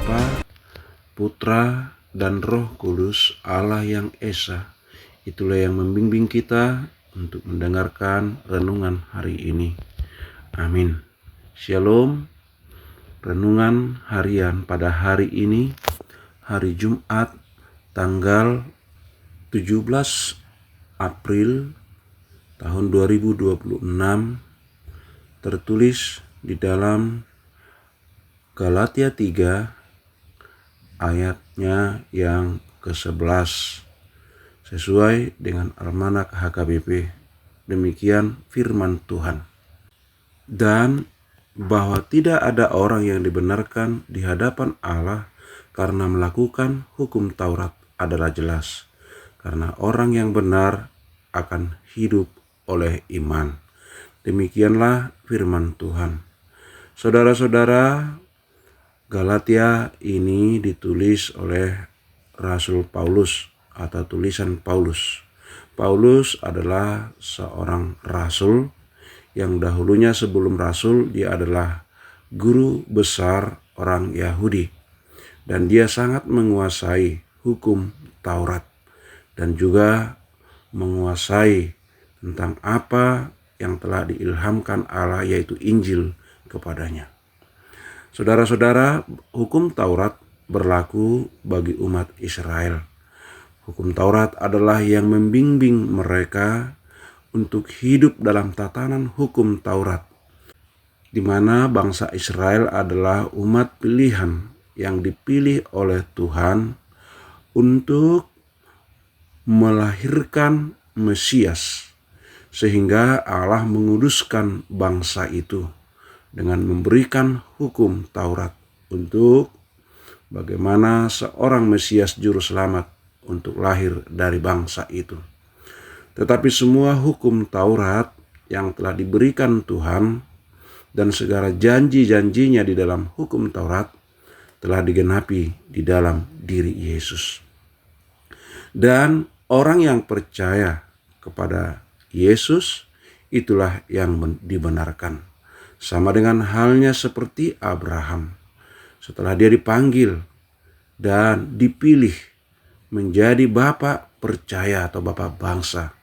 Bapa, Putra, dan Roh Kudus, Allah yang Esa. Itulah yang membimbing kita untuk mendengarkan renungan hari ini. Amin. Shalom. Renungan harian pada hari ini, hari Jumat, tanggal 17 April tahun 2026, tertulis di dalam Galatia 3 ayatnya yang ke-11 sesuai dengan Almanak HKBP. Demikian firman Tuhan. Dan bahwa tidak ada orang yang dibenarkan di hadapan Allah karena melakukan hukum Taurat adalah jelas, karena orang yang benar akan hidup oleh iman. Demikianlah firman Tuhan. Saudara-saudara, Galatia ini ditulis oleh Rasul Paulus atau tulisan Paulus. Paulus adalah seorang rasul yang dahulunya sebelum rasul dia adalah guru besar orang Yahudi, dan dia sangat menguasai hukum Taurat dan juga menguasai tentang apa yang telah diilhamkan Allah, yaitu Injil, kepadanya. Saudara-saudara, hukum Taurat berlaku bagi umat Israel. Hukum Taurat adalah yang membimbing mereka untuk hidup dalam tatanan hukum Taurat, di mana bangsa Israel adalah umat pilihan yang dipilih oleh Tuhan untuk melahirkan Mesias, sehingga Allah menguduskan bangsa itu dengan memberikan hukum Taurat untuk bagaimana seorang Mesias juru selamat untuk lahir dari bangsa itu. Tetapi semua hukum Taurat yang telah diberikan Tuhan dan segala janji-janjinya di dalam hukum Taurat telah digenapi di dalam diri Yesus. Dan orang yang percaya kepada Yesus itulah yang dibenarkan. Sama dengan halnya seperti Abraham. Setelah dia dipanggil dan dipilih menjadi bapak percaya atau bapak bangsa,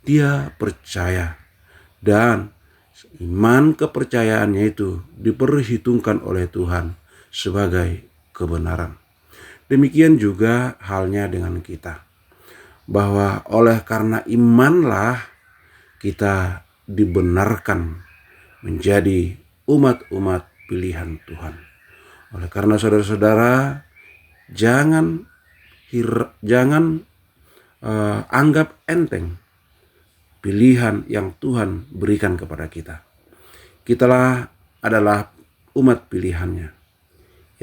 dia percaya, dan iman kepercayaannya itu diperhitungkan oleh Tuhan sebagai kebenaran. Demikian juga halnya dengan kita, bahwa oleh karena imanlah kita dibenarkan menjadi umat-umat pilihan Tuhan. Oleh karena saudara-saudara, jangan anggap enteng pilihan yang Tuhan berikan kepada kita. Kitalah adalah umat pilihannya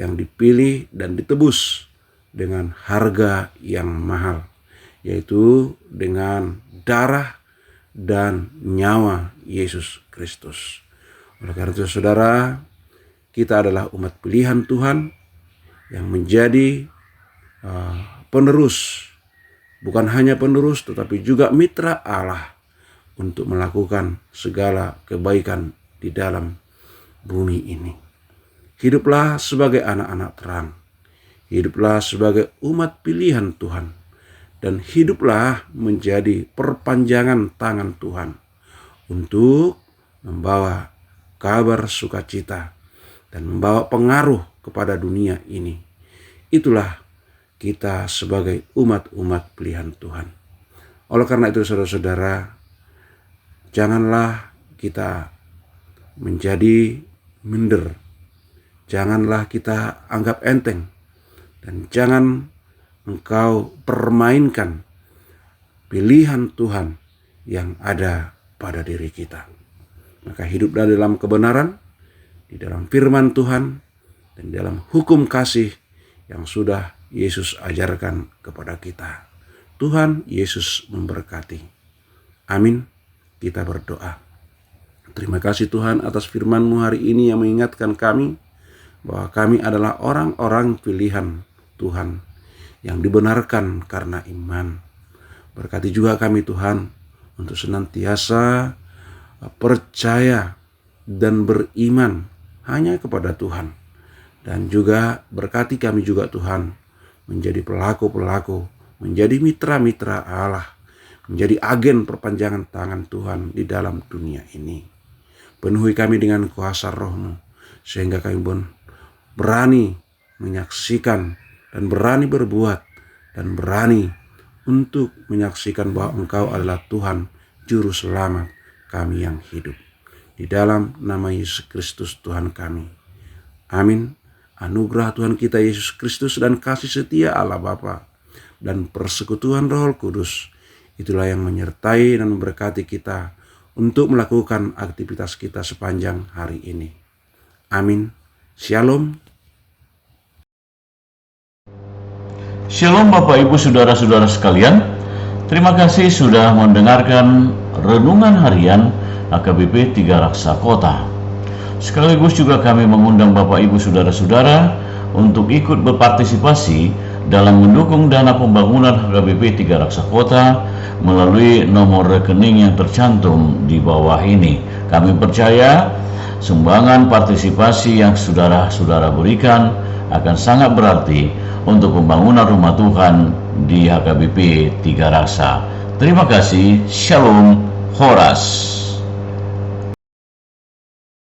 yang dipilih dan ditebus dengan harga yang mahal, yaitu dengan darah dan nyawa Yesus Kristus. Oleh karena itu saudara, kita adalah umat pilihan Tuhan yang menjadi penerus, bukan hanya penerus tetapi juga mitra Allah untuk melakukan segala kebaikan di dalam bumi ini. Hiduplah sebagai anak-anak terang. Hiduplah sebagai umat pilihan Tuhan. Dan hiduplah menjadi perpanjangan tangan Tuhan untuk membawa kabar sukacita dan membawa pengaruh kepada dunia ini. Itulah kita sebagai umat-umat pilihan Tuhan. Oleh karena itu saudara-saudara, janganlah kita menjadi minder. Janganlah kita anggap enteng. Dan jangan engkau permainkan pilihan Tuhan yang ada pada diri kita. Maka hiduplah dalam kebenaran, di dalam firman Tuhan, dan dalam hukum kasih yang sudah Yesus ajarkan kepada kita. Tuhan Yesus memberkati. Amin. Kita berdoa. Terima kasih Tuhan atas firman-Mu hari ini yang mengingatkan kami bahwa kami adalah orang-orang pilihan Tuhan yang dibenarkan karena iman. Berkati juga kami Tuhan untuk senantiasa percaya dan beriman hanya kepada Tuhan Dan juga berkati kami juga Tuhan, menjadi pelaku-pelaku, menjadi mitra-mitra Allah, menjadi agen perpanjangan tangan Tuhan di dalam dunia ini. Penuhi kami dengan kuasa Roh-Mu, sehingga kami pun berani menyaksikan dan berani berbuat dan berani untuk menyaksikan bahwa Engkau adalah Tuhan Juru Selamat kami yang hidup. Di dalam nama Yesus Kristus Tuhan kami. Amin. Anugerah Tuhan kita Yesus Kristus dan kasih setia Allah Bapa dan persekutuan Roh Kudus, itulah yang menyertai dan memberkati kita untuk melakukan aktivitas kita sepanjang hari ini. Amin. Shalom. Shalom Bapak Ibu Saudara-saudara sekalian. Terima kasih sudah mendengarkan Renungan Harian HKBP 3 Raksa Kota. Sekaligus juga kami mengundang Bapak Ibu Saudara-saudara untuk ikut berpartisipasi dalam mendukung dana pembangunan HKBP 3 Raksa Kota melalui nomor rekening yang tercantum di bawah ini. Kami percaya sumbangan partisipasi yang saudara-saudara berikan akan sangat berarti untuk pembangunan rumah Tuhan di HKBP 3 Raksa. Terima kasih. Shalom. Horas.